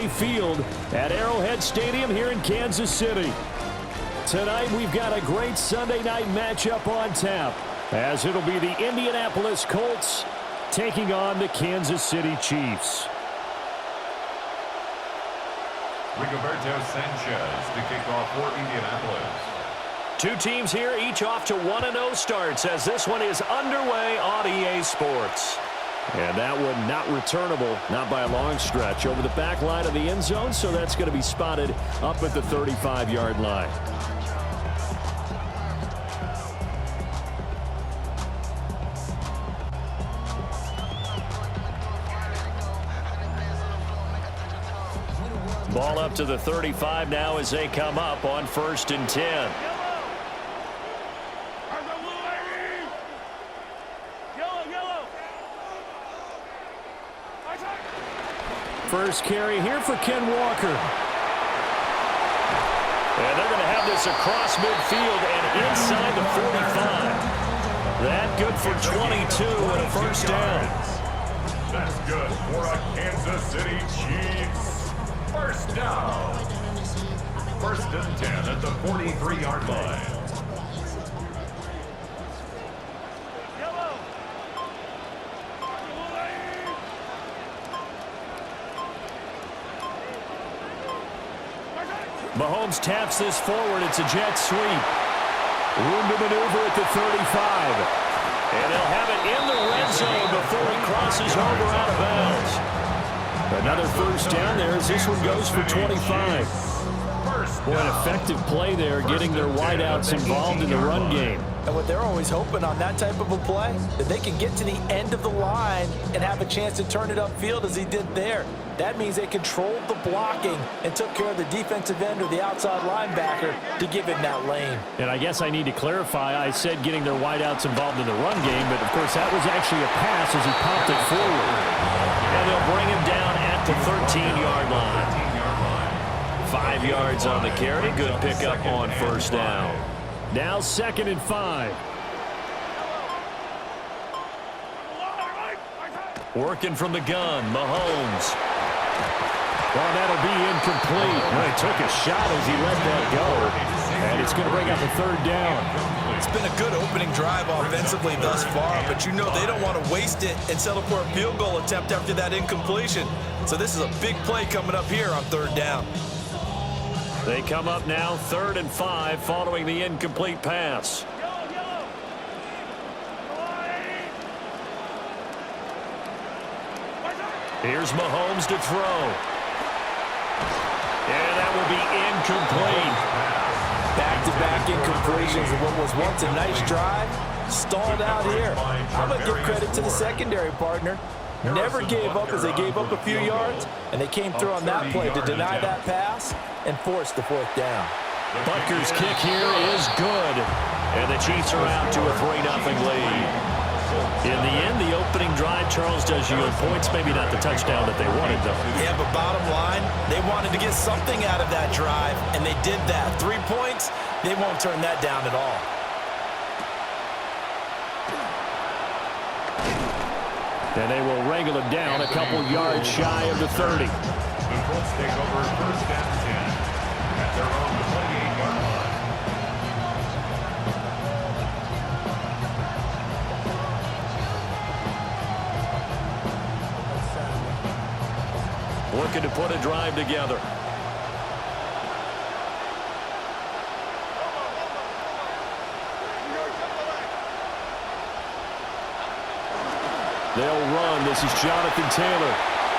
Field at Arrowhead Stadium here in Kansas City. Tonight we've got a great Sunday night matchup on tap, as it'll be the Indianapolis Colts taking on the Kansas City Chiefs. Rigoberto Sanchez to kick off for Indianapolis. Two teams here, each off to 1-0 starts, as this one is underway on EA Sports. And that one not returnable, not by a long stretch, over the back line of the end zone, so that's going to be spotted up at the 35-yard line. Ball up to the 35 now as they come up on 1st and 10. First carry here for Ken Walker. And they're going to have this across midfield and inside the 45. That good for 22 and a first down. That's good for a Kansas City Chiefs. First down. 1st and 10 at the 43-yard line. Mahomes taps this forward. It's a jet sweep. Room to maneuver at the 35. And he'll have it in the red zone before he crosses over out of bounds. Another first down there as this one goes for 25. Boy, an effective play there, getting their wideouts involved in the run game. And what they're always hoping on that type of a play, that they can get to the end of the line and have a chance to turn it upfield as he did there. That means they controlled the blocking and took care of the defensive end or the outside linebacker to give him that lane. And I guess I need to clarify, I said getting their wideouts involved in the run game, but of course that was actually a pass as he popped it forward. And they'll bring him down at the 13-yard line. 5 yards on the carry. Good pickup on first down. Now 2nd and 5. Working from the gun, Mahomes. Well, that'll be incomplete. Well, he took a shot as he let that go. And it's going to bring up a 3rd down. It's been a good opening drive offensively thus far, but you know they don't want to waste it and settle for a field goal attempt after that incompletion. So this is a big play coming up here on 3rd down. They come up now 3rd and 5 following the incomplete pass. Here's Mahomes to throw. And that will be incomplete. Back-to-back incompletions of what was once a nice drive. Stalled out here. I'm going to give credit to the secondary partner. Never gave up as they gave up a few yards, and they came through on that play to deny that pass and force the 4th down. Butker's kick here is good. And the Chiefs are out to a 3-0 lead. In the end, the opening drive, Charles, does yield points. Maybe not the touchdown that they wanted, though. Yeah, but bottom line, they wanted to get something out of that drive, and they did that. 3 points, they won't turn that down at all. And they will wrangle it down a couple yards shy of the 30. The Colts take over 1st and 10 at their own 28-yard line. Looking to put a drive together. They'll run. This is Jonathan Taylor.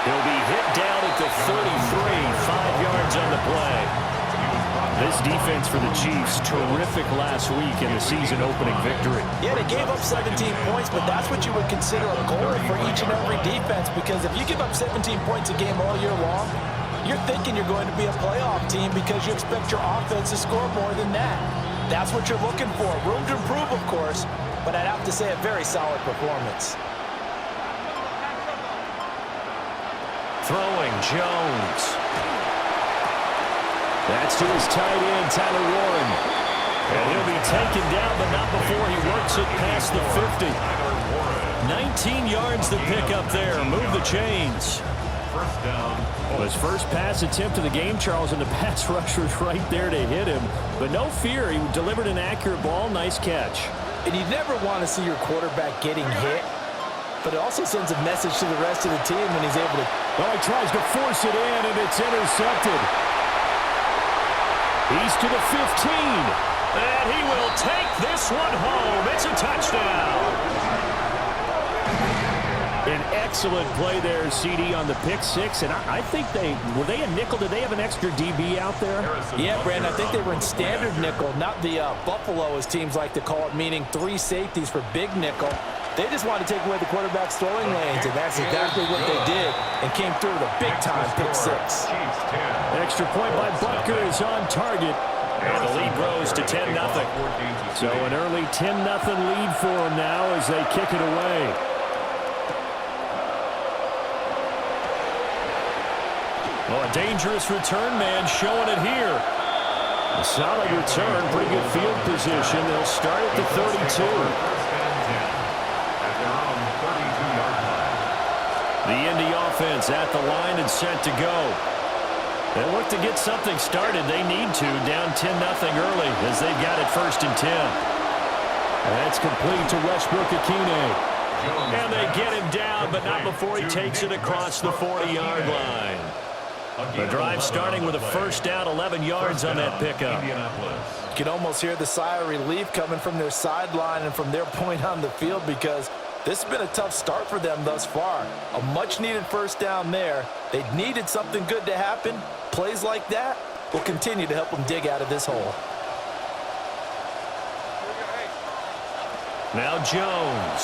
He'll be hit down at the 33, 5 yards on the play. This defense for the Chiefs, terrific last week in the season-opening victory. Yeah, they gave up 17 points, but that's what you would consider a goal for each and every defense, because if you give up 17 points a game all year long, you're thinking you're going to be a playoff team because you expect your offense to score more than that. That's what you're looking for. Room to improve, of course, but I'd have to say a very solid performance. Throwing, Jones. That's to his tight end, Tyler Warren. And he'll be taken down, but not before he works it past the 50. 19 yards to pick up there. Move the chains. First down. His first pass attempt of the game, Charles, and the pass rusher was right there to hit him. But no fear, he delivered an accurate ball. Nice catch. And you never want to see your quarterback getting hit, but it also sends a message to the rest of the team when he's able to. Well, he tries to force it in, and it's intercepted. He's to the 15. And he will take this one home. It's a touchdown. An excellent play there, CD, on the pick six. And I think were they a nickel? Did they have an extra DB out there? Yeah, Brandon, I think they were in standard nickel, not the Buffalo, as teams like to call it, meaning 3 safeties for big nickel. They just wanted to take away the quarterback's throwing lanes, and that's exactly what they did, and came through with a big-time pick six. Extra point by Butker is on target. And the lead grows to 10-0. So an early 10-0 lead for them now as they kick it away. Well, a dangerous return man showing it here. A solid return, pretty good field position. They'll start at the 32. The Indy offense at the line and set to go. They look to get something started. They need to, down 10-0 early as they've got it 1st and 10. That's complete to Westbrook-Ikhine. And they get him down, but not before he takes it across the 40-yard line. The drive starting with a first down, 11 yards on that pickup. You can almost hear the sigh of relief coming from their sideline and from their point on the field, because this has been a tough start for them thus far. A much-needed first down there. They needed something good to happen. Plays like that will continue to help them dig out of this hole. Now Jones.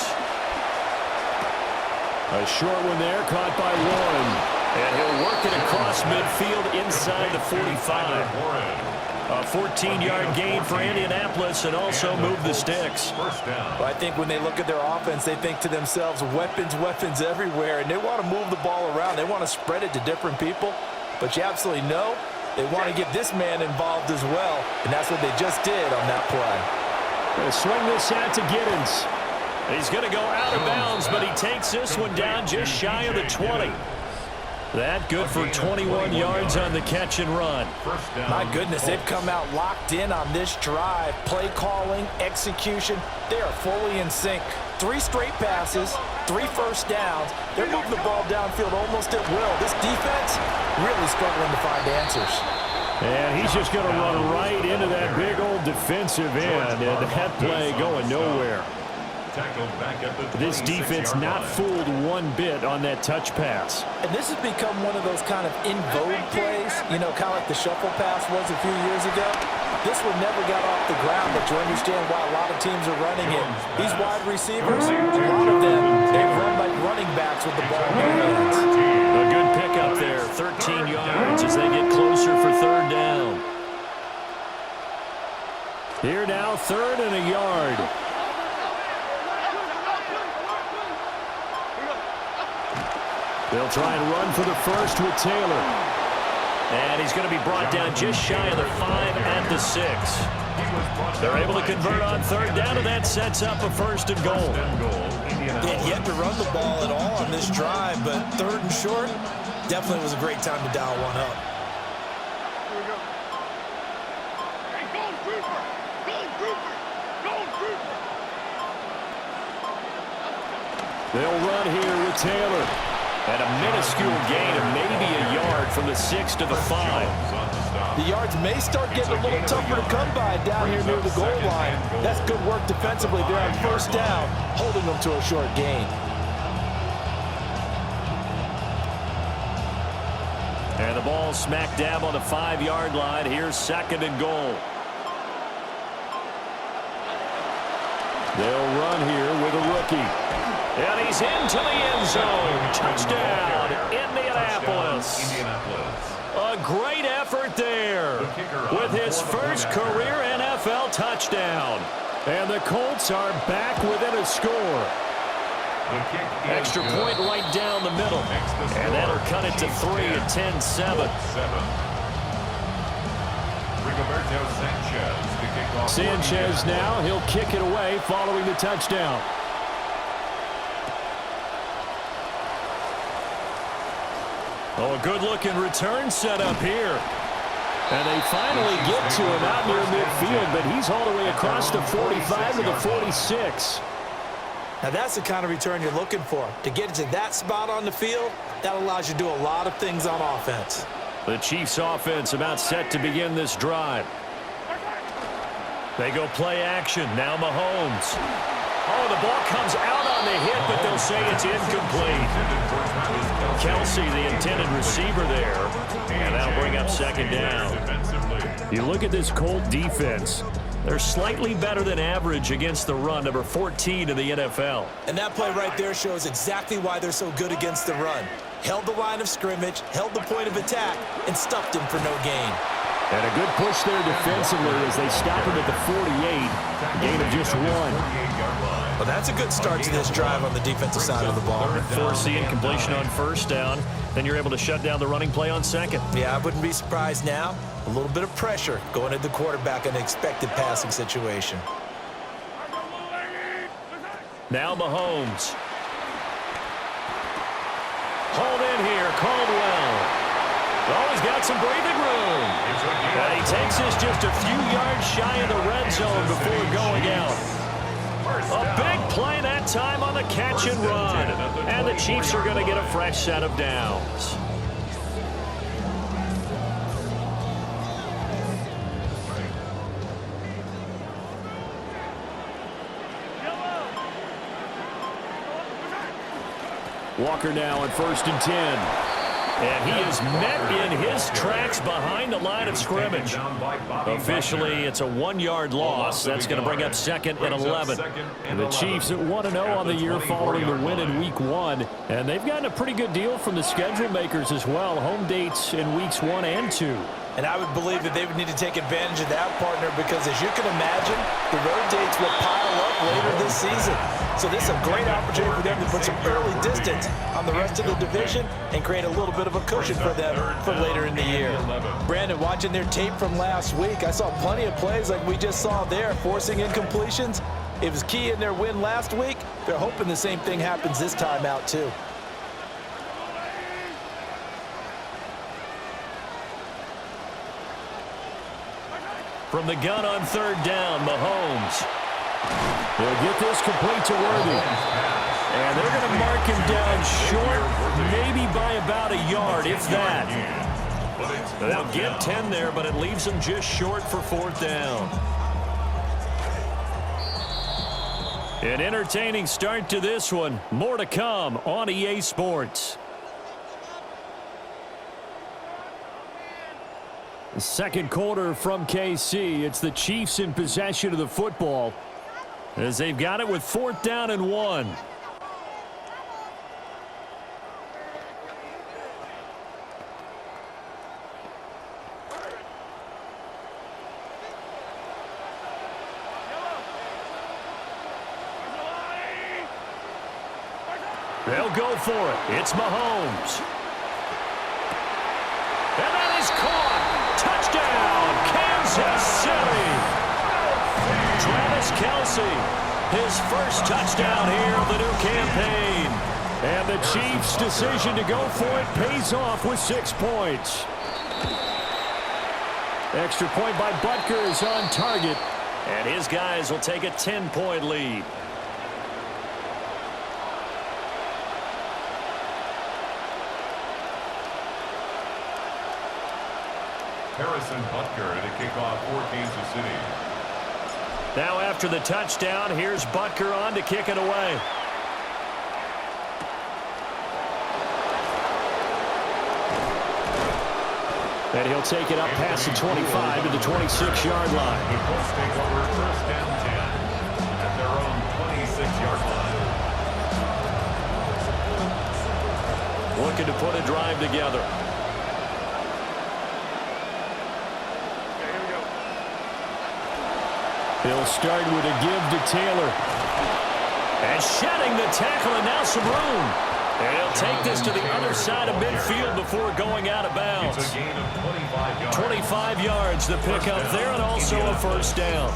A short one there, caught by Warren. And he'll work it across midfield inside the 45. A 14-yard gain for Indianapolis, and also move the sticks. Well, I think when they look at their offense, they think to themselves, weapons, weapons everywhere, and they want to move the ball around. They want to spread it to different people, but you absolutely know they want to get this man involved as well, and that's what they just did on that play. Gonna swing this out to Giddens. He's going to go out of bounds, but he takes this one down just shy of the 20. That good for 21 yards on the catch and run. My goodness, they've come out locked in on this drive. Play calling, execution, they are fully in sync. 3 straight passes, 3 first downs. They're moving the ball downfield almost at will. This defense really struggling to find answers. And he's just going to run right into that big old defensive end, and that play going nowhere. This defense not fooled one bit on that touch pass. And this has become one of those kind of in vogue plays, you know, kind of like the shuffle pass was a few years ago. This one never got off the ground, but you understand why a lot of teams are running it. These wide receivers, a lot of them, they run like running backs with the ball in their hands. A good pickup there, 13 yards as they get closer for 3rd down. Here now, 3rd and a yard. They'll try and run for the first with Taylor. And he's going to be brought down just shy of the 5 at the 6. They're able to convert on 3rd down, and that sets up a 1st and goal. They had yet to run the ball at all on this drive, but 3rd and short definitely was a great time to dial one up. They'll run here with Taylor. And a minuscule gain of maybe a yard from the 6 to the 5. The yards may start getting a little tougher to come by down here near the goal line. That's good work defensively there on 1st down, holding them to a short gain. And the ball smack dab on the 5-yard line. Here's 2nd and goal. They'll run here with a rookie. And he's into the end zone. Touchdown, Indianapolis. A great effort there with his first career NFL touchdown. And the Colts are back within a score. Extra point right down the middle. And that'll cut it to 3 at 10-7. Sanchez now, he'll kick it away following the touchdown. Oh, a good-looking return set up here. And they finally get to him out near midfield, but he's all the way across the 45 to the 46. Now that's the kind of return you're looking for. To get to that spot on the field, that allows you to do a lot of things on offense. The Chiefs offense about set to begin this drive. They go play action. Now Mahomes. Oh, the ball comes out on the hit, but they'll say it's incomplete. Kelsey, the intended receiver there. And that'll bring up second down. You look at this Colt defense. They're slightly better than average against the run, number 14 in the NFL. And that play right there shows exactly why they're so good against the run. Held the line of scrimmage, held the point of attack, and stuffed him for no gain. And a good push there defensively as they stop him at the 48. Gain of just 1. Well, that's a good start to this drive on the defensive side of the ball. Force the incompletion on first down. Then you're able to shut down the running play on second. Yeah, I wouldn't be surprised now. A little bit of pressure going at the quarterback in an expected passing situation. Now Mahomes. Hold in here, Caldwell. Oh, he's got some breathing room. And he takes this just a few yards shy of the red zone before going out. A big play that time on the catch and run. And the Chiefs are going to get a fresh set of downs. Walker now on 1st and 10. And he is met in his tracks behind the line of scrimmage. Officially, it's a 1-yard loss. That's going to bring up 2nd and 11. And the Chiefs at 1-0 on the year following the win in Week 1. And they've gotten a pretty good deal from the schedule makers as well. Home dates in Weeks 1 and 2. And I would believe that they would need to take advantage of that, partner, because as you can imagine, the road dates will pile up later this season. So this is a great opportunity for them to put some early distance on the rest of the division and create a little bit of a cushion for them for later in the year. Brandon, watching their tape from last week, I saw plenty of plays like we just saw there, forcing incompletions. It was key in their win last week. They're hoping the same thing happens this time out, too. From the gun on 3rd down, Mahomes. They'll get this complete to Worthy. And they're going to mark him down short, maybe by about a yard, if that. They'll get 10 there, but it leaves them just short for 4th down. An entertaining start to this one. More to come on EA Sports. The second quarter from KC. It's the Chiefs in possession of the football as they've got it with 4th down and 1. They'll go for it. It's Mahomes. And that is caught. Touchdown, Kansas City. Travis Kelsey, his first touchdown here of the new campaign. And the Chiefs' decision to go for it pays off with 6 points. Extra point by Butker is on target. And his guys will take a 10-point lead. Harrison Butker to kick off for Kansas City. Now after the touchdown, here's Butker on to kick it away. And he'll take it up past the 25 to the 26-yard line. The Colts take over 1st down 10 at their own 26-yard line. Looking to put a drive together. He'll start with a give to Taylor. And shedding the tackle, and now some room. And he'll take this to the other side of midfield before going out of bounds. It's a gain of 25 yards. 25 yards the pickup there, and also a 1st down.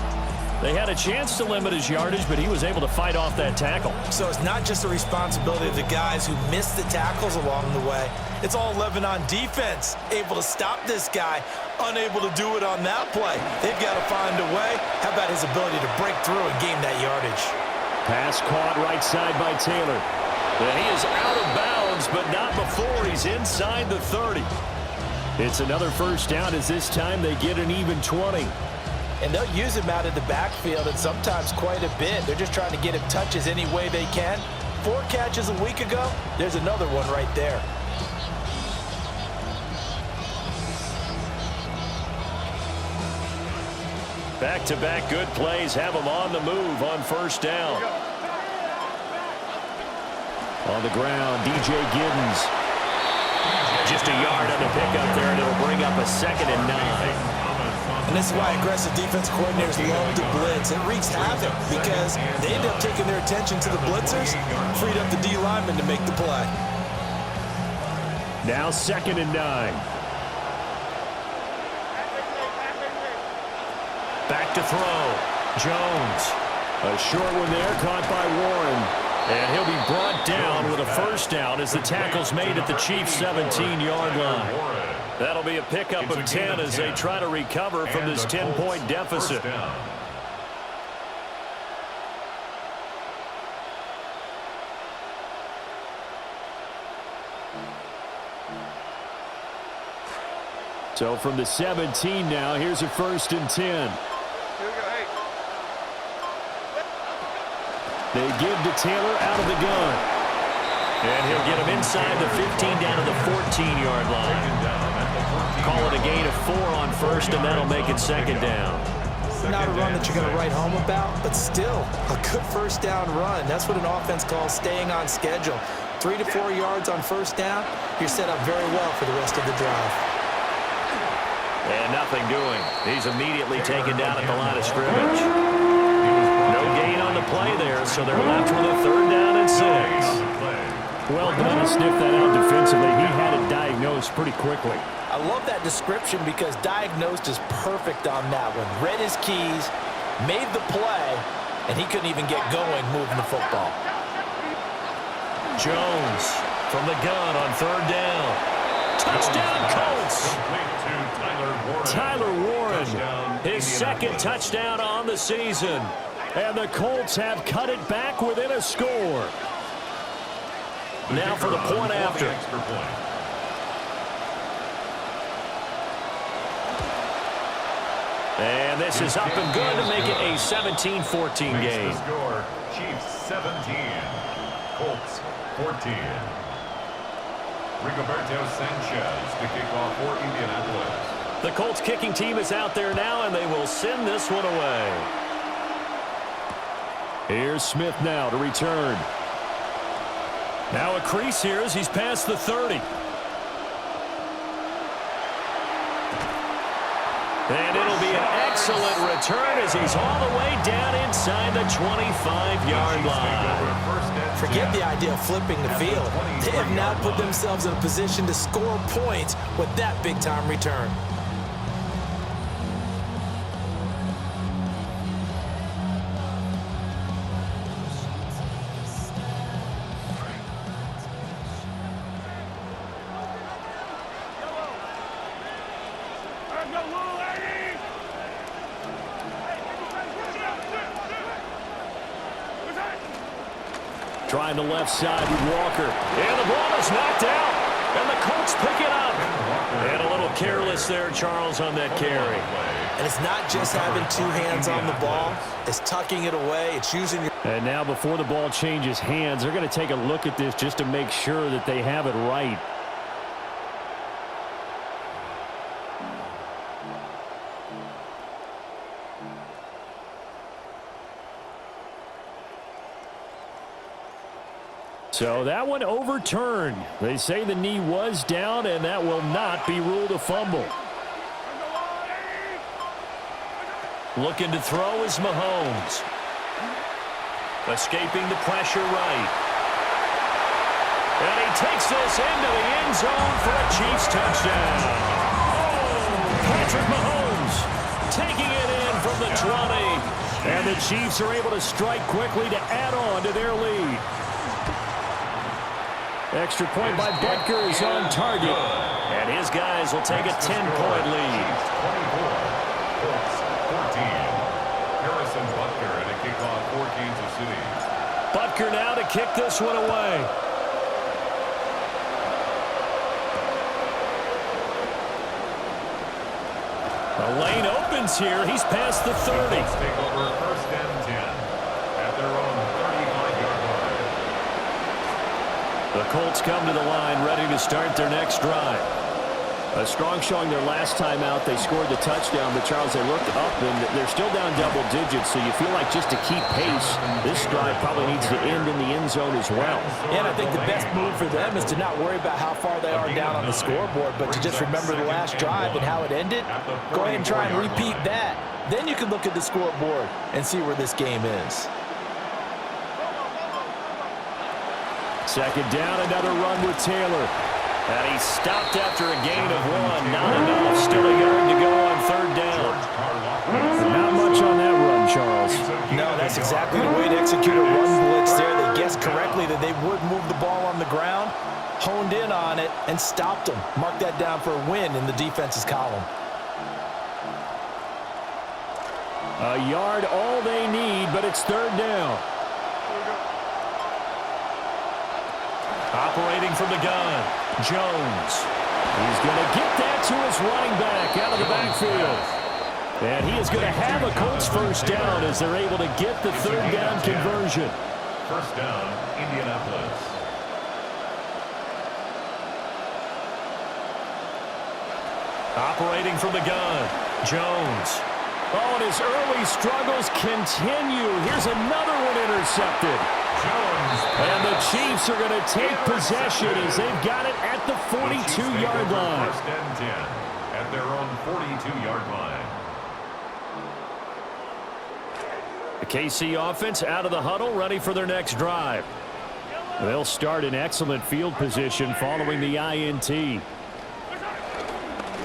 They had a chance to limit his yardage, but he was able to fight off that tackle. So it's not just the responsibility of the guys who missed the tackles along the way. It's all on defense, able to stop this guy, unable to do it on that play. They've got to find a way. How about his ability to break through and gain that yardage? Pass caught right side by Taylor. And he is out of bounds, but not before he's inside the 30. It's another first down as this time they get an even 20. And they'll use him out of the backfield and sometimes quite a bit. They're just trying to get him touches any way they can. 4 catches a week ago, there's another one right there. Back-to-back good plays have him on the move on first down. On the ground, DJ Giddens. Just a yard on the pickup there, and it'll bring up a 2nd and 9. And this is why aggressive defense coordinators love to blitz. It wreaks havoc because they end up taking their attention to the blitzers, freed up the D lineman to make the play. Now 2nd and 9. Back to throw. Jones. A short one there, caught by Warren. And he'll be brought down with a first down as the tackle's made at the Chiefs' 17-yard line. That'll be a pickup of 10 as they try to recover from this 10-point deficit. So from the 17 now, here's a 1st and 10. They give to Taylor out of the gun. And he'll get him inside the 15 down to the 14-yard line. Call it a gain of 4 on first, and that'll make it 2nd down. Not a run that you're going to write home about, but still a good first down run. That's what an offense calls staying on schedule. 3 to 4 yards on first down, you're set up very well for the rest of the drive. And nothing doing. He's immediately taken down at the line of scrimmage. No gain on the play there, so they're left with a 3rd down and 6. Well done to sniff that out defensively. He had it diagnosed pretty quickly. I love that description because diagnosed is perfect on that one. Read his keys, made the play, and he couldn't even get going moving the football. Jones from the gun on 3rd down. Touchdown, Colts! Tyler Warren, his 2nd touchdown on the season. And the Colts have cut it back within a score. Now for the point after. And this is up and good to make it a 17-14 game. Score, Chiefs 17, Colts 14. Rigoberto Sanchez to kick off for Indianapolis. The Colts kicking team is out there now, and they will send this one away. Here's Smith now to return. Now a crease here as he's past the 30. And it'll be an excellent return as he's all the way down inside the 25-yard line. Forget the idea of flipping the field. They have now put themselves in a position to score points with that big-time return. Trying the left side with Walker. And the ball is knocked out. And the Colts pick it up. And a little careless there, Charles, on that carry. And it's not just having 2 hands on the ball. It's tucking it away. It's using your... And now before the ball changes hands, they're going to take a look at this just to make sure that they have it right. So that one overturned. They say the knee was down, and that will not be ruled a fumble. Looking to throw is Mahomes. Escaping the pressure right. And he takes this into the end zone for a Chiefs touchdown. Patrick Mahomes taking it in from the 20. And the Chiefs are able to strike quickly to add on to their lead. Extra point by Butker is on target. And his guys will take a 10-point lead. 24, Colts 14. Harrison Butker at a kickoff for Kansas City. Butker now to kick this one away. The lane opens here. He's past the 30. Colts take over first and 10 at their own 35-yard line. The Colts come to the line ready to start their next drive. A strong showing their last time out. They scored the touchdown, but Charles, they looked up and they're still down double digits, so you feel like just to keep pace, this drive probably needs to end in the end zone as well. And I think the best move for them is to not worry about how far they are down on the scoreboard, but to just remember the last drive and how it ended. Go ahead and try and repeat that. Then you can look at the scoreboard and see where this game is. Second down, another run with Taylor. And he stopped after a gain of 1. Not enough. Still a yard to go on third down. Not much on that run, Charles. No, that's exactly the way to execute a run blitz there. They guessed correctly that they would move the ball on the ground, honed in on it, and stopped them. Mark that down for a win in the defense's column. A yard all they need, but it's third down. Operating from the gun, Jones. He's going to get that to his running back out of the backfield. And he is going to have a Colts first down as they're able to get the third down conversion. First down, Indianapolis. Operating from the gun, Jones. Oh, and his early struggles continue. Here's another one intercepted. And the Chiefs are going to take possession as they've got it at the 42-yard line. First and 10 at their own 42-yard line. The KC offense out of the huddle, ready for their next drive. They'll start in excellent field position following the INT.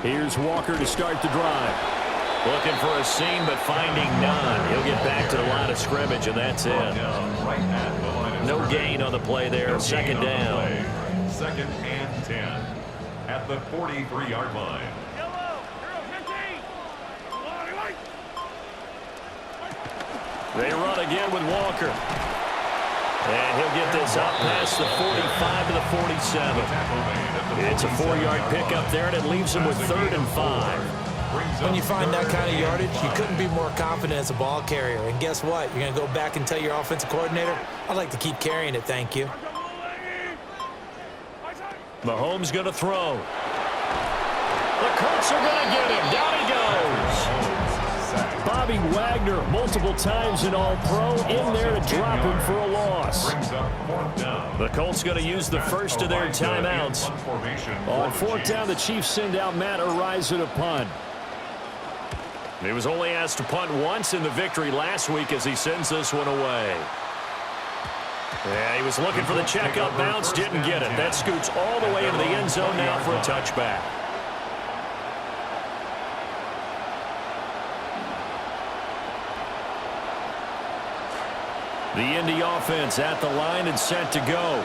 Here's Walker to start the drive. Looking for a seam, but finding none. He'll get back to the line of scrimmage, and that's it. No gain on the play there. Second down. Second and 10 at the 43-yard line. They run again with Walker. And he'll get this up past the 45 to the 47. It's a 4-yard pickup there, and it leaves him with 3rd and 5. When you find that kind of yardage, you couldn't be more confident as a ball carrier. And guess what? You're going to go back and tell your offensive coordinator, I'd like to keep carrying it, thank you. Mahomes going to throw. The Colts are going to get him. Down he goes. Bobby Wagner, multiple times in All-Pro, in there to drop him for a loss. The Colts going to use the first of their timeouts. On fourth down, the Chiefs send out Matt Araiza to punt. He was only asked to punt once in the victory last week as he sends this one away. Yeah, he was looking for the check-up bounce, didn't get it. That scoots all the way into the end zone now for a touchback. The Indy offense at the line and set to go.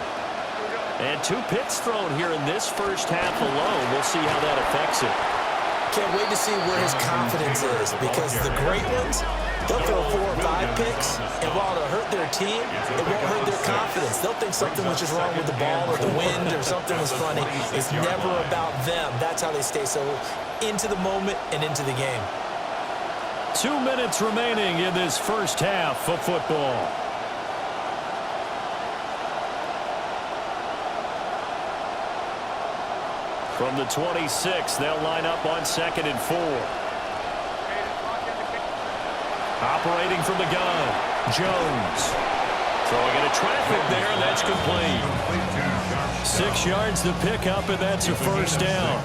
And 2 picks thrown here in this first half alone. We'll see how that affects it. Can't wait to see where his confidence is, because the great ones, they'll throw 4 or 5 picks, and while it'll hurt their team, it won't hurt their confidence. They'll think something was just wrong with the ball or the wind or something was funny. It's never about them. That's how they stay so into the moment and into the game. 2 minutes remaining in this first half of football. From the 26, they'll line up on 2nd and 4. Operating from the gun, Jones. Throwing into traffic there, and that's complete. 6 yards to pick up, and that's a first down.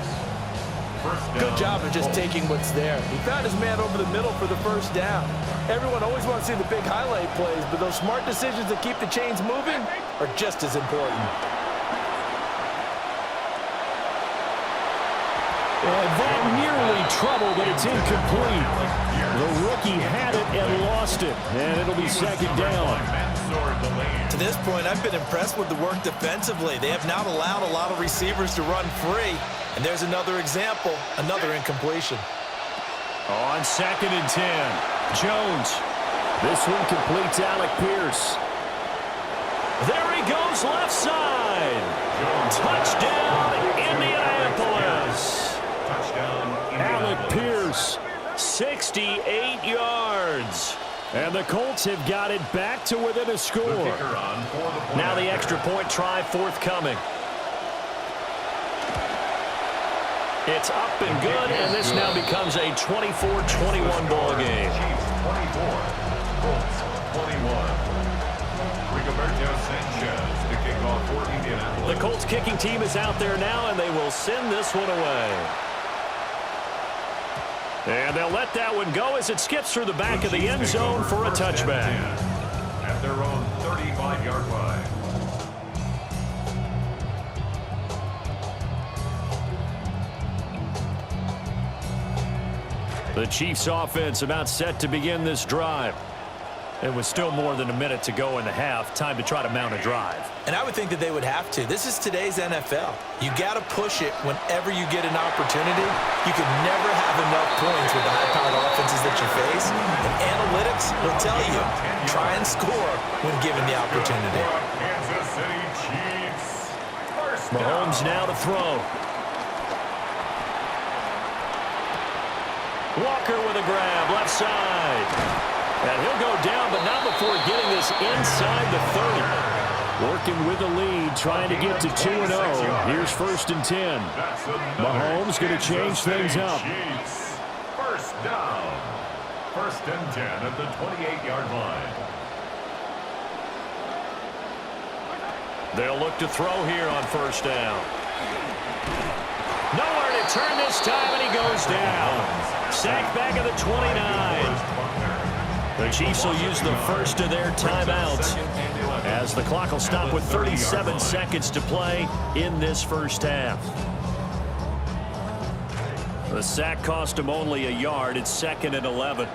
Good job of just taking what's there. He found his man over the middle for the first down. Everyone always wants to see the big highlight plays, but those smart decisions that keep the chains moving are just as important. And that nearly trouble, but it's incomplete. The rookie had it and lost it, and it'll be second down. To this point, I've been impressed with the work defensively. They have not allowed a lot of receivers to run free. And there's another example, another incompletion. On 2nd and 10, Jones. This one completes Alec Pierce. There he goes left side. Touchdown, Indianapolis. Alec Pierce, 68 yards. And the Colts have got it back to within a score. Now the extra point try forthcoming. It's up and good, and this now becomes a 24-21 ball game. Chiefs 24, Colts 21. Rigoberto Sanchez to kick off for Indianapolis. The Colts kicking team is out there now, and they will send this one away. And they'll let that one go as it skips through the back of the end zone for a touchback. At their own 35-yard line. The Chiefs offense about set to begin this drive. It was still more than a minute to go in the half. Time to try to mount a drive. And I would think that they would have to. This is today's NFL. You got to push it whenever you get an opportunity. You can never have enough points with the high-powered offenses that you face. And analytics will tell you, try and score when given the opportunity. Kansas City Chiefs. Mahomes now to throw. Walker with a grab, left side. And he'll go down, but not before getting this inside the 30. Working with the lead, trying to get to 2-0. Here's 1st and 10. Mahomes going to change things up. First down. 1st and 10 at the 28-yard line. They'll look to throw here on 1st down. Nowhere to turn this time, and he goes down. Sacked back at the 29. The Chiefs will use the first of their timeouts as the clock will stop with 37 seconds to play in this first half. The sack cost him only a yard. It's 2nd and 11.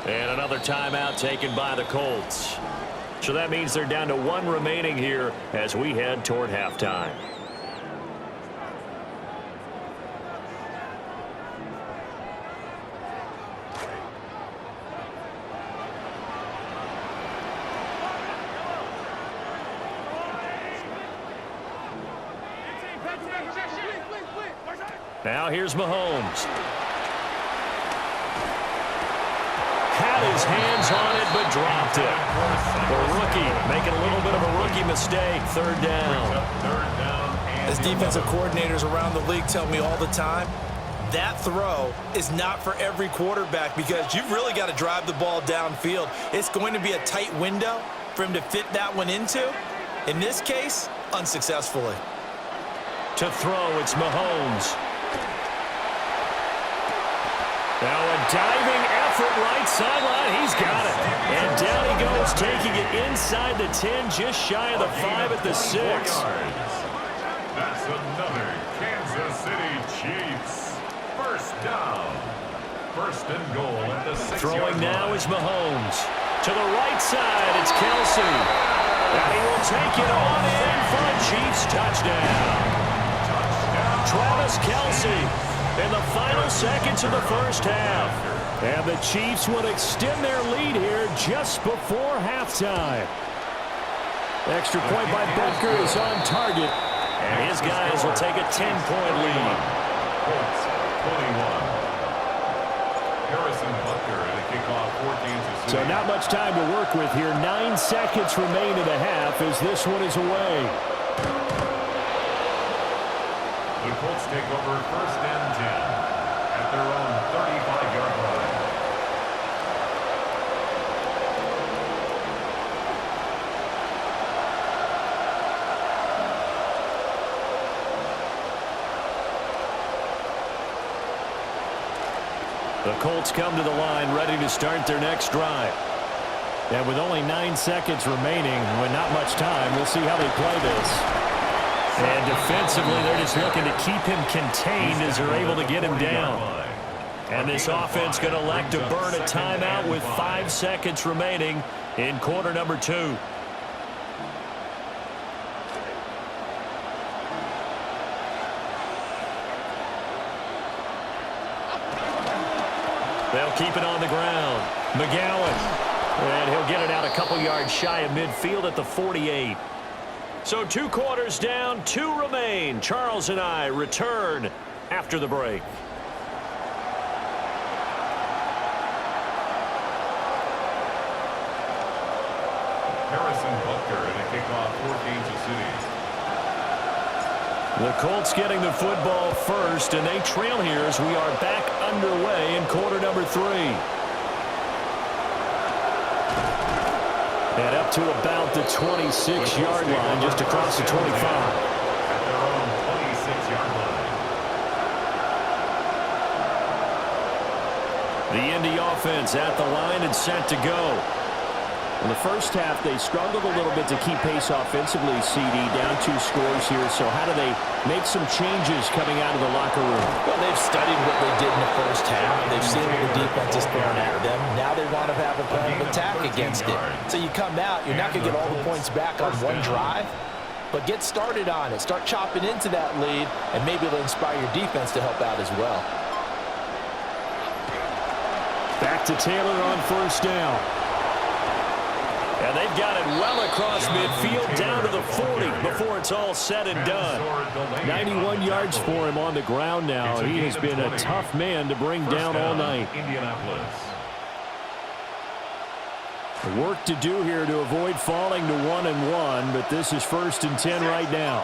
And another timeout taken by the Colts. So that means they're down to 1 remaining here as we head toward halftime. Now here's Mahomes. Had his hands on it, but dropped it. The rookie making a little bit of a rookie mistake. 3rd down. As defensive coordinators around the league tell me all the time, that throw is not for every quarterback because you've really got to drive the ball downfield. It's going to be a tight window for him to fit that one into. In this case, unsuccessfully. To throw, it's Mahomes. Now a diving effort right sideline. He's got it. And down he goes, taking it inside the 10, just shy of the 5 at the 6. That's another Kansas City Chiefs. 1st down. 1st and goal at the 6-yard line. Throwing now is Mahomes. To the right side, it's Kelsey. And he will take it on in for a Chiefs touchdown. Travis Kelsey in the final seconds of the first half. And the Chiefs will extend their lead here just before halftime. Extra point by Butker is on target. And his guys will take a 10-point lead. Colts 21. Harrison Butker at a kickoff for Kansas City. So not much time to work with here. 9 seconds remain in the half as this one is away. The Colts take over 1st and 10 at their own 35-yard line. The Colts come to the line ready to start their next drive. And with only 9 seconds remaining, with not much time, we'll see how they play this. And defensively, they're just looking to keep him contained as they're able to get him down. And this offense going to elect to burn a timeout with 5 seconds remaining in quarter number 2. They'll keep it on the ground. McGowan. And he'll get it out a couple yards shy of midfield at the 48. So 2 quarters down, 2 remain. Charles and I return after the break. Harrison Butker in a kickoff for Kansas City. The Colts getting the football first, and they trail here as we are back underway in quarter number 3. And up to about the 26-yard line, just across the 25. At their own 26-yard line. The Indy offense at the line and set to go. In the first half, they struggled a little bit to keep pace offensively, CD, down 2 scores here. So how do they make some changes coming out of the locker room? Well, they've studied what they did in the first half. They've seen what the defense is throwing at them. Now they want to have a plan of attack against it. So you come out, you're not going to get all the points back on one drive, but get started on it. Start chopping into that lead, and maybe it'll inspire your defense to help out as well. Back to Taylor on first down. And they've got it well across midfield down to the 40 before it's all said and done. 91 yards for him on the ground now. He has been a tough man to bring down all night. Indianapolis. Work to do here to avoid falling to 1-1, but this is 1st and 10 right now.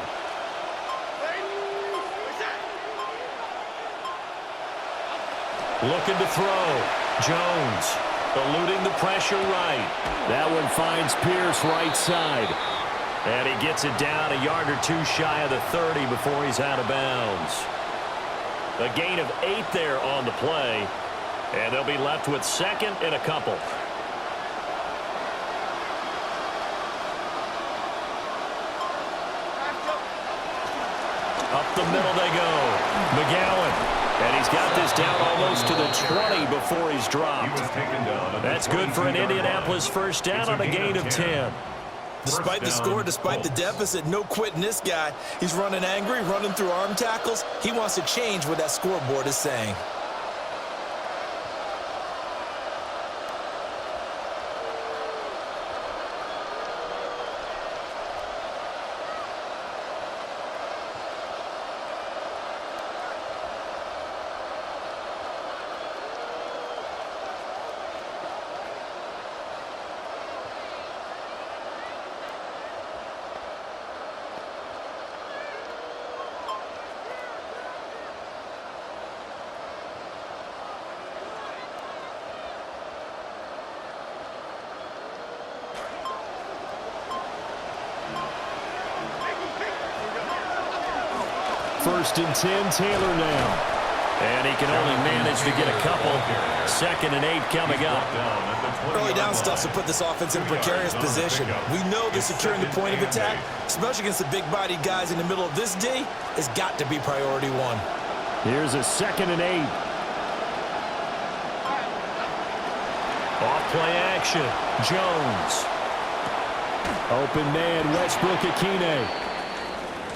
Looking to throw. Jones. Eluding the pressure right. That one finds Pierce right side. And he gets it down a yard or 2 shy of the 30 before he's out of bounds. A gain of 8 there on the play. And they'll be left with 2nd and a couple. Up the middle they go. McGowan. And he's got this down almost to the 20 before he's dropped. That's good for an Indianapolis first down on a gain of 10. Despite the score, despite the deficit, no quitting this guy. He's running angry, running through arm tackles. He wants to change what that scoreboard is saying. First and 10, Taylor now. And he can only manage to get a couple. 2nd and 8 coming up. Early down stuff to put this offense in a precarious position. We know that securing the point of attack, especially against the big-bodied guys in the middle of this D, has got to be priority 1. Here's a 2nd and 8. Off play action. Jones. Open man, Westbrook-Akine.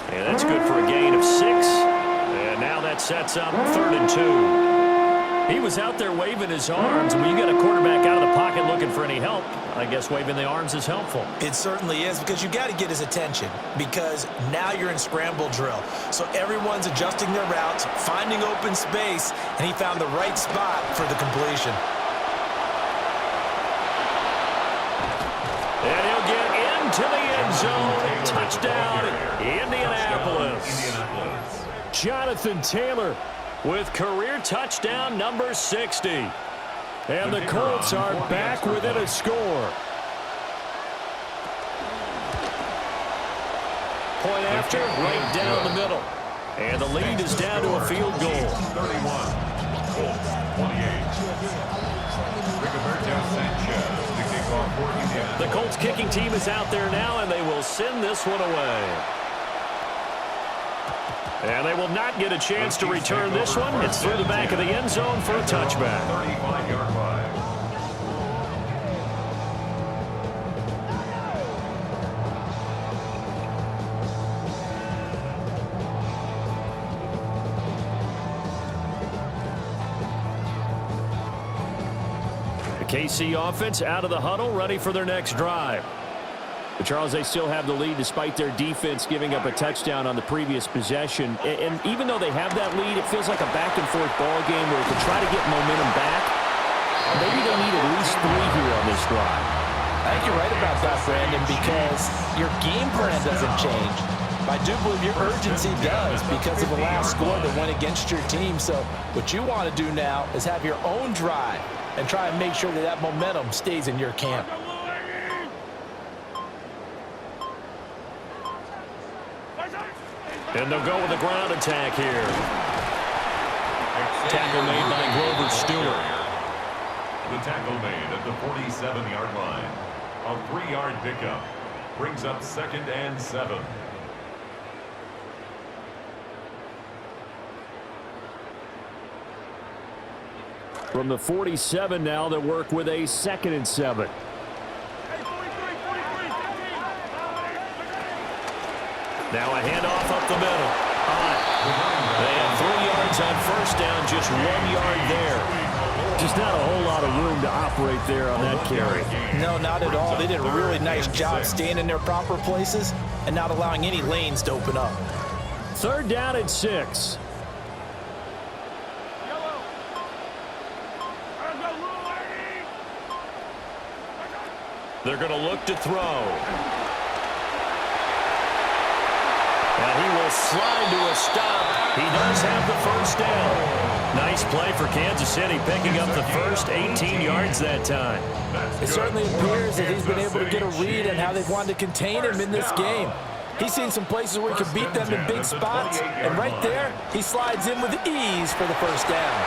And that's good for a gain of 6. And now that sets up 3rd and 2. He was out there waving his arms. When you got a quarterback out of the pocket looking for any help, I guess waving the arms is helpful. It certainly is, because you got to get his attention, because now you're in scramble drill. So everyone's adjusting their routes, finding open space, and he found the right spot for the completion. And he'll get into the end zone. Touchdown, Indianapolis. Jonathan Taylor with career touchdown number 60. And the Colts are back within a score. Point after, right down the middle. And the lead is down to a field goal. 31, Colts 28. Rigoberto Sanchez, the kickoff for Indiana. The Colts kicking team is out there now, and they will send this one away. And they will not get a chance to return this one. It's through the back of the end zone for a touchback. 35-yard line. The KC offense out of the huddle, ready for their next drive. But Charles, they still have the lead despite their defense giving up a touchdown on the previous possession. And even though they have that lead, it feels like a back-and-forth ball game where to try to get momentum back, maybe they need at least 3 here on this drive. I think you're right about that, Brandon, because your game plan doesn't change. I do believe your urgency does because of the last score that went against your team. So what you want to do now is have your own drive and try and make sure that that momentum stays in your camp. And they'll go with a ground attack here. Tackle made by Grover Stewart. The tackle made at the 47-yard line. A 3-yard pickup brings up 2nd and 7. From the 47 now, they'll work with a 2nd and 7. Now a handoff up the middle. They have 3 yards on first down, just 1 yard there. Just not a whole lot of room to operate there on that carry. No, not at all. They did a really nice job staying in their proper places and not allowing any lanes to open up. 3rd down and 6. They're going to look to throw. And he will slide to a stop. He does have the first down. Nice play for Kansas City, picking up the first 18 yards that time. It certainly appears that he's been able to get a read on how they've wanted to contain him in this game. He's seen some places where he can beat them in big spots, and right there, he slides in with ease for the first down.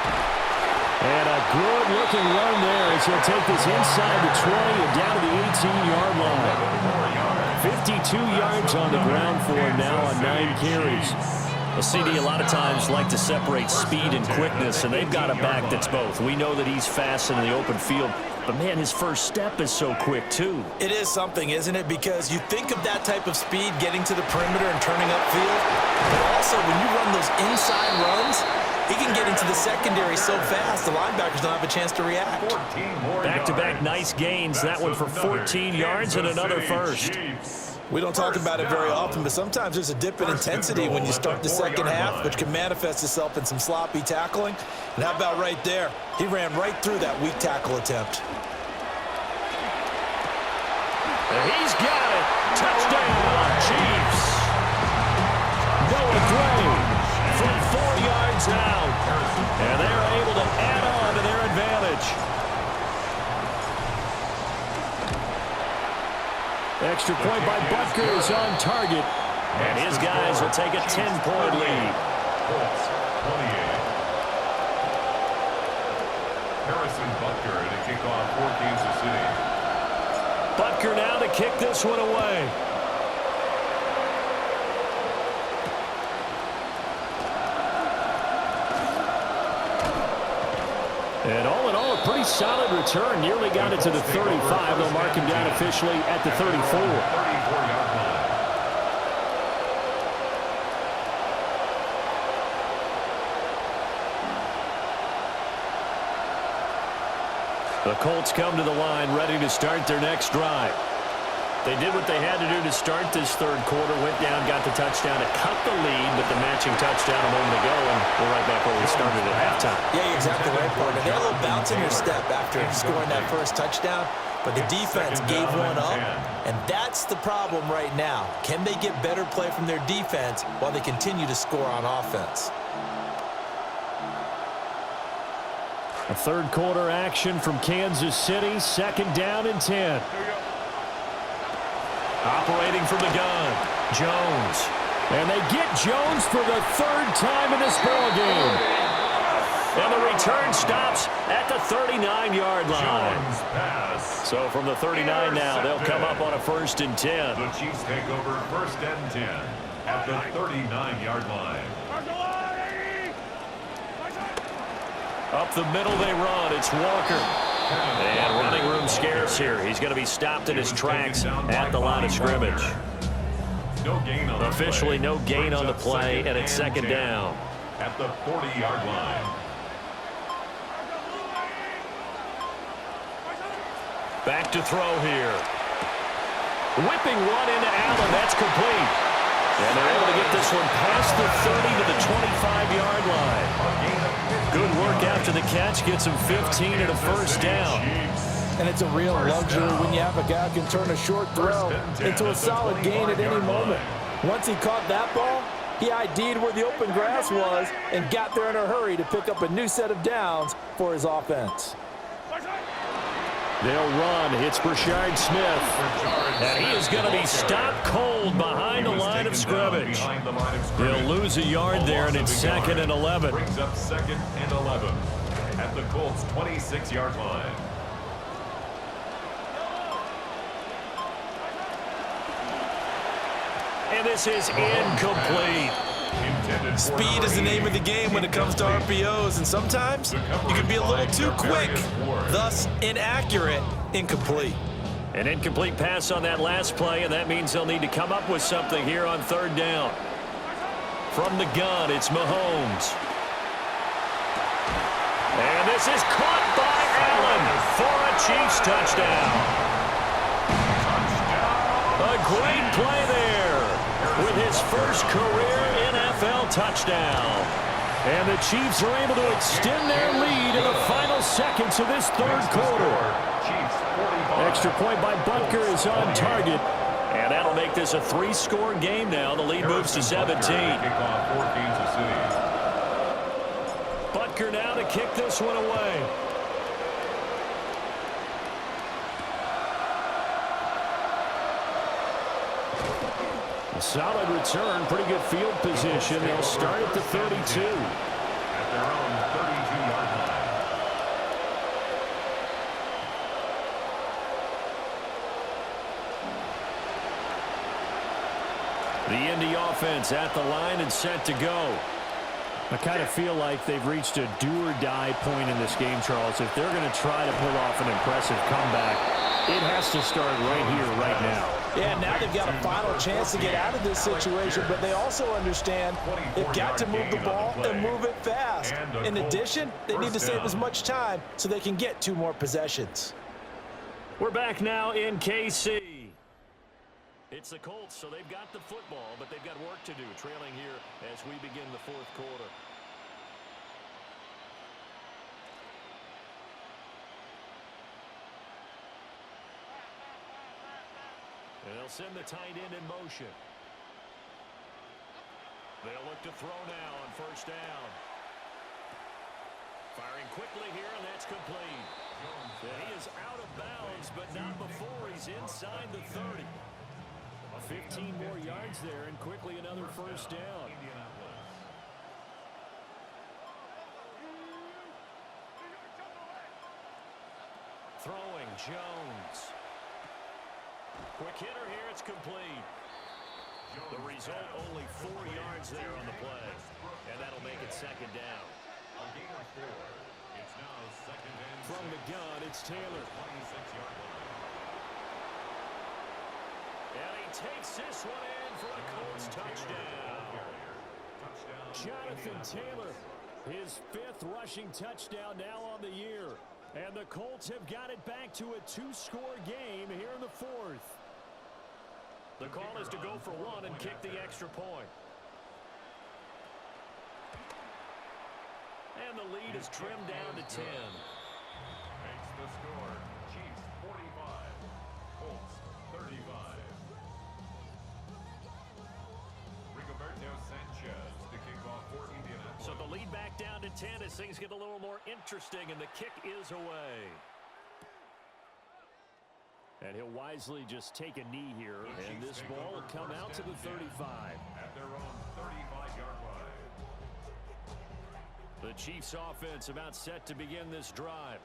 And a good-looking run there as he'll take this inside the 20 and down to the 18-yard line. 52 yards on the ground for him now on 9 carries. Well, CD a lot of times like to separate speed and quickness, and they've got a back that's both. We know that he's fast in the open field, but, man, his first step is so quick, too. It is something, isn't it? Because you think of that type of speed getting to the perimeter and turning upfield, but also when you run those inside runs, he can get into the secondary so fast, the linebackers don't have a chance to react. Back-to-back nice gains. That one for 14 yards and another first. We don't talk about it very often, but sometimes there's a dip in intensity when you start the second half, which can manifest itself in some sloppy tackling. And how about right there? He ran right through that weak tackle attempt. And he's got it. Touchdown, Chiefs. Noah Gray from 4 yards out. And they're able to add on to their advantage. Extra point by Butker is on target. And his guys will take a 10-point lead. Colts 28. Harrison Butker to kick off for Kansas City. Butker now to kick this one away. And all in all, a pretty solid return. Nearly got it to the 35. They'll mark him down officially at the 34. 34-yard line. The Colts come to the line ready to start their next drive. They did what they had to do to start this third quarter. Went down, got the touchdown to cut the lead, but the matching touchdown a moment ago, and we're right back where we started at halftime. Yeah, you're exactly right, partner. They had a little bounce in your step after scoring that first touchdown, but the defense gave one up, and that's the problem right now. Can they get better play from their defense while they continue to score on offense? A third quarter action from Kansas City, 2nd down and 10. Operating from the gun, Jones. And they get Jones for the 3rd time in this ballgame. And the return stops at the 39-yard line. So from the 39 now, they'll come up on a 1st and 10. The Chiefs take over 1st and 10 at the 39-yard line. Up the middle they run. It's Walker. And running room scarce here. He's going to be stopped in his tracks at the line of scrimmage. Officially no gain on the play, and it's second down. At the 40-yard line. Back to throw here. Whipping one into Allen. That's complete. And they're able to get this one past the 30 to the 25-yard line. Good work after the catch. Gets him 15 and a first down. And it's a real luxury when you have a guy who can turn a short throw into a solid gain at any moment. Once he caught that ball, he ID'd where the open grass was and got there in a hurry to pick up a new set of downs for his offense. They'll run. It's Brashard Smith. And he is going to be stopped cold behind the line of scrimmage. They'll lose a yard there, and it's second and 11. Brings up second and 11 at the Colts' 26-yard line. And this is incomplete. Speed is the name of the game when it comes to RPOs, and sometimes you can be a little too quick, thus inaccurate, incomplete. An incomplete pass on that last play, and that means they'll need to come up with something here on third down. From the gun, it's Mahomes. And this is caught by Allen for a Chiefs touchdown. A great play there with his first career NFL touchdown. And the Chiefs are able to extend their lead in the final seconds of this third quarter. Extra point by Butker is on target. And that'll make this a 3-score game now. The lead moves to 17. Butker now to kick this one away. Solid return, pretty good field position. They'll start at the 32. At their own 32-yard line. The Indy offense at the line and set to go. I kind of feel like they've reached a do-or-die point in this game, Charles. If they're going to try to pull off an impressive comeback, it has to start right here, right now. Yeah, now they've got a final chance to get out of this situation, but they also understand they've got to move the ball and move it fast. In addition, they need to save as much time so they can get 2 more possessions. We're back now in KC. It's the Colts, so they've got the football, but they've got work to do, trailing here as we begin the fourth quarter. And they'll send the tight end in motion. They'll look to throw now on first down. Firing quickly here, and that's complete. And he is out of bounds, but not before he's inside the 30. 15 more yards there, and quickly another first down. Throwing, Jones. Quick hitter here, it's complete. The result, only 4 yards there on the play. And that'll make it second down. From the gun, it's Taylor. And he takes this one in for a Colts touchdown. Jonathan Taylor, his 5th rushing touchdown now on the year. And the Colts have got it back to a 2-score game here in the 4th. The call is to go for 1 and kick the extra point. And the lead is trimmed down to 10. Makes the score. Chiefs 45. Colts 35. Rigoberto Sanchez to kick off for Indianapolis. So the lead back down to 10 as things get a little more interesting, and the kick is away. And he'll wisely just take a knee here, and this ball will come out to the 35. At their own 35-yard line. The Chiefs offense about set to begin this drive.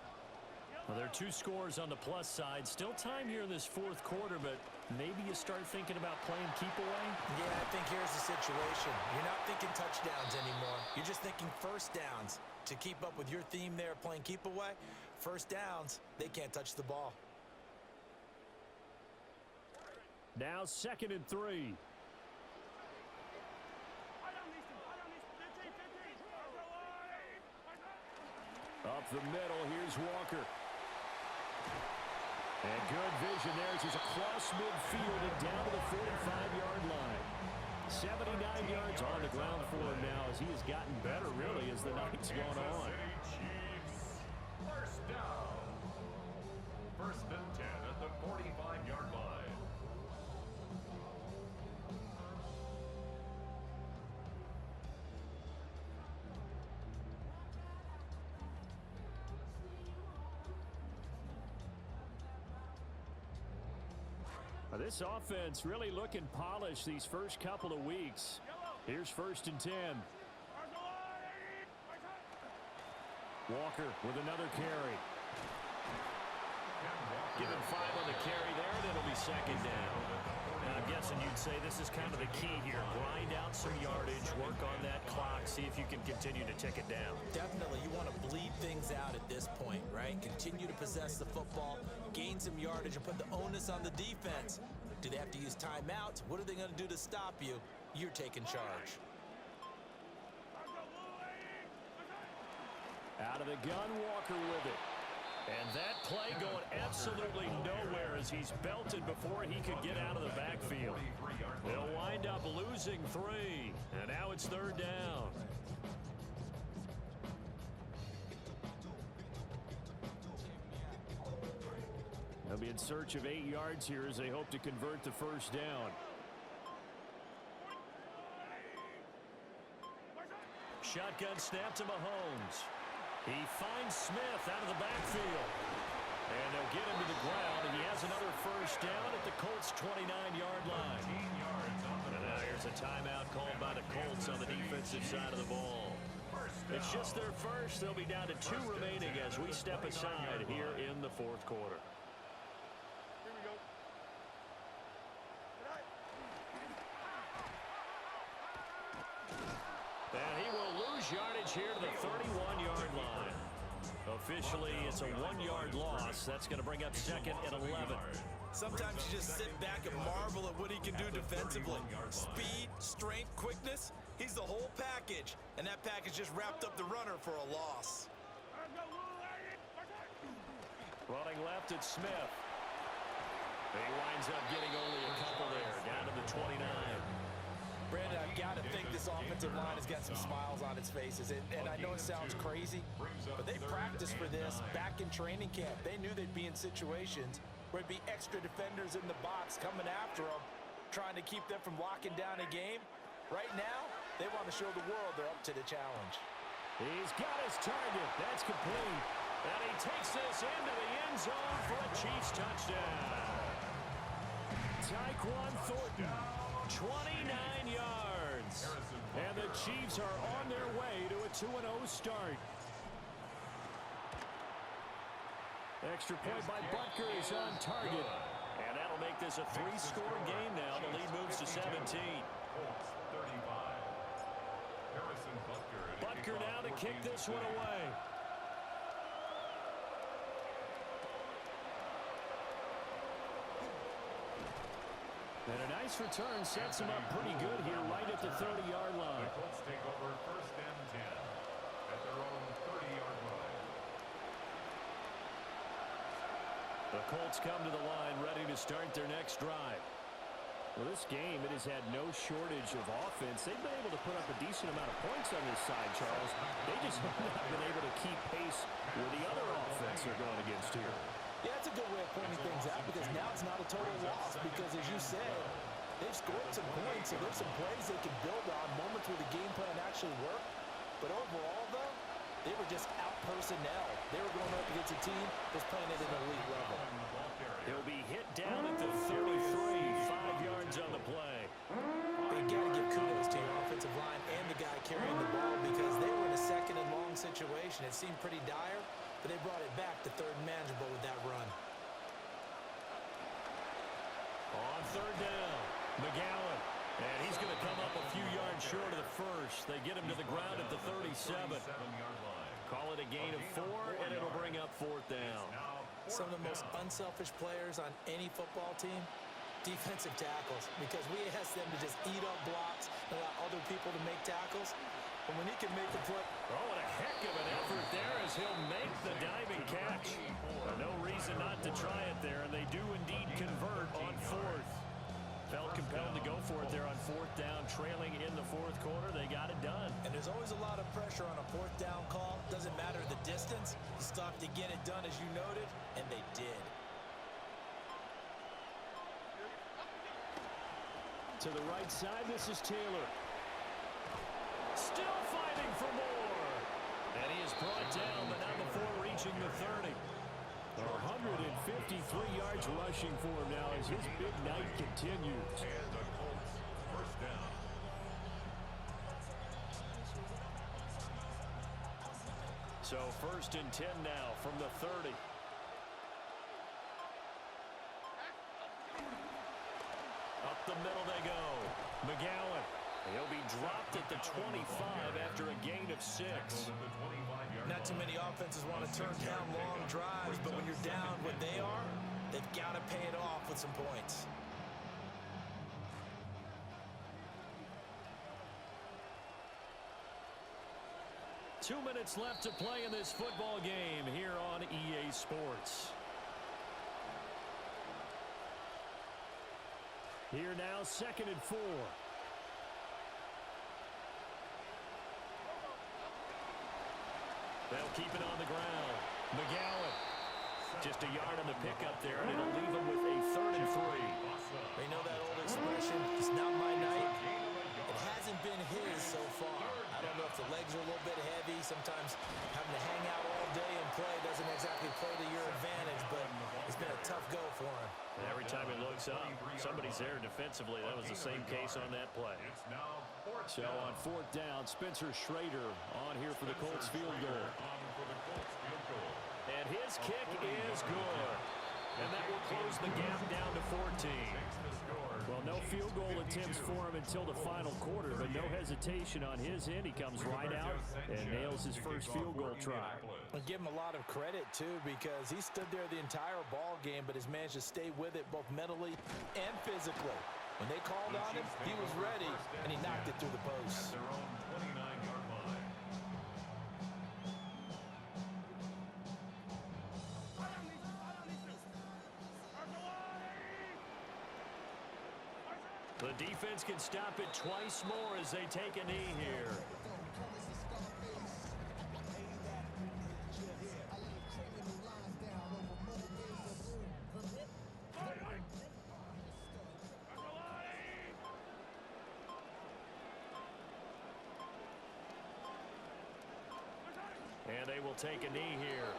Well, there are two scores on the plus side. Still time here in this fourth quarter, but maybe you start thinking about playing keep away? Yeah, I think here's the situation. You're not thinking touchdowns anymore. You're just thinking first downs. To keep up with your theme there, playing keep away, first downs, they can't touch the ball. Now 2nd and 3. Up the middle, here's Walker. And good vision there as he's across midfield and down to the 45-yard line. 79 yards on the ground for him now as he has gotten better, really, as the night's gone on. Chiefs, first down. 1st and 10 at the 45-yard line. This offense really looking polished these first couple of weeks. Here's 1st and 10. Walker with another carry. Give him 5 on the carry there, and it'll be 2nd down. Now, I'm guessing you'd say this is kind of the key here. Grind out some yardage, work on that clock, see if you can continue to tick it down. Definitely, you want to bleed things out at this point, right? Continue to possess the football, gain some yardage, and put the onus on the defense. Do they have to use timeouts? What are they going to do to stop you? You're taking charge. Out of the gun, Walker with it. And that play going absolutely nowhere as he's belted before he could get out of the backfield. They'll wind up losing 3, and now it's 3rd down. They'll be in search of 8 yards here as they hope to convert the 1st down. Shotgun snap to Mahomes. He finds Smith out of the backfield. And they'll get him to the ground, and he has another 1st down at the Colts' 29-yard line. And now here's a timeout called by the Colts on the defensive side of the ball. It's just their first. They'll be down to 2 remaining as we step aside here in the 4th quarter. Here we go. And he will lose yardage here to the 31-yard line. Officially, it's a 1-yard loss. That's going to bring up 2nd and 11. Sometimes you just sit back and marvel at what he can do defensively. Speed, strength, quickness, he's the whole package. And that package just wrapped up the runner for a loss. Running left, it's Smith. He winds up getting only a couple there, down to the 29. Brandon, I've got to think this offensive line has got some smiles on its faces. And I know it sounds crazy, but they practiced for this back in training camp. They knew they'd be in situations where it'd be extra defenders in the box coming after them, trying to keep them from locking down a game. Right now, they want to show the world they're up to the challenge. He's got his target. That's complete. And he takes this into the end zone for a Chiefs touchdown. Tyquan Thornton, 29 yards. And the Chiefs are on their way to a 2-0 start. Extra point by Butker is on target. And that'll make this a 3-score game now. The lead moves to 17. Butker now to kick this one away. And a nice return sets him up pretty good here right at the 30-yard line. The Colts take over 1st and 10 at their own 30-yard line. The Colts come to the line ready to start their next drive. Well, this game, it has had no shortage of offense. They've been able to put up a decent amount of points on this side, Charles. They just have not been able to keep pace with the other offense they're going against here. Yeah, that's a good way of pointing things out because now it's not a total loss because, as you said, they've scored some points, so there's some plays they can build on, moments where the game plan actually worked. But overall, though, they were just out-personnel. They were going up against a team that's playing at an elite level. He'll be hit down at the 33, 5 yards on the play. They got to give kudos to your offensive line and the guy carrying the ball because they were in a 2nd and long situation. It seemed pretty dire, but they brought it back to third and manageable with that run. On third down, McGowan. And he's going to come up a few yards short of the first. They get him to the ground at the 37. Call it a gain of 4, and it'll bring up fourth down. Some of the most unselfish players on any football team, defensive tackles, because we ask them to just eat up blocks and allow other people to make tackles. And when he can make the play. Oh, and a heck of an effort there as he'll make the diving catch. No reason not to try it there, and they do indeed convert on fourth. Felt compelled to go for it there on fourth down, trailing in the fourth quarter. They got it done. And there's always a lot of pressure on a fourth down call. Doesn't matter the distance. You still have to get it done, as you noted, and they did. To the right side, this is Taylor. Still fighting for more. And he is brought down, but not before reaching the 30. 153 yards rushing for him now as his big night continues. And the Colts, first down. So first and 10 now from the 30. Up the middle they go. McGowan. He'll be dropped at the 25 after a gain of 6. Not too many offenses want to turn down long drives, but when you're down what they are, they've got to pay it off with some points. Two minutes left to play in this football game here on EA Sports. Here now, 2nd and 4. They'll keep it on the ground. McGowan. Just a yard on the pickup there, and it'll leave them with a 3rd and 3. They know that old expression, it's not my night. It hasn't been his so far. I don't know if the legs are a little bit heavy. Sometimes having to hang out all day and play doesn't exactly play to your advantage, but it's been a tough go for him. And every time he looks up, somebody's there defensively. That was the same case on that play. So on 4th down, Spencer Schrader on here for the Colts field goal. And his kick is good. And that will close the gap down to 14. Well, no field goal attempts for him until the final quarter, but no hesitation on his end. He comes right out and nails his first field goal try. I'll give him a lot of credit, too, because he stood there the entire ball game, but has managed to stay with it both mentally and physically. When they called on him, he was ready, and he knocked it through the post. Their own 29-yard line. The defense can stop it twice more as they take a knee here. And they will take a knee here.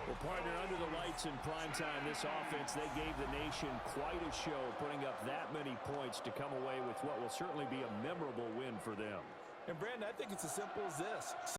Well, partner, under the lights in primetime, this offense, they gave the nation quite a show, putting up that many points to come away with what will certainly be a memorable win for them. And, Brandon, I think it's as simple as this.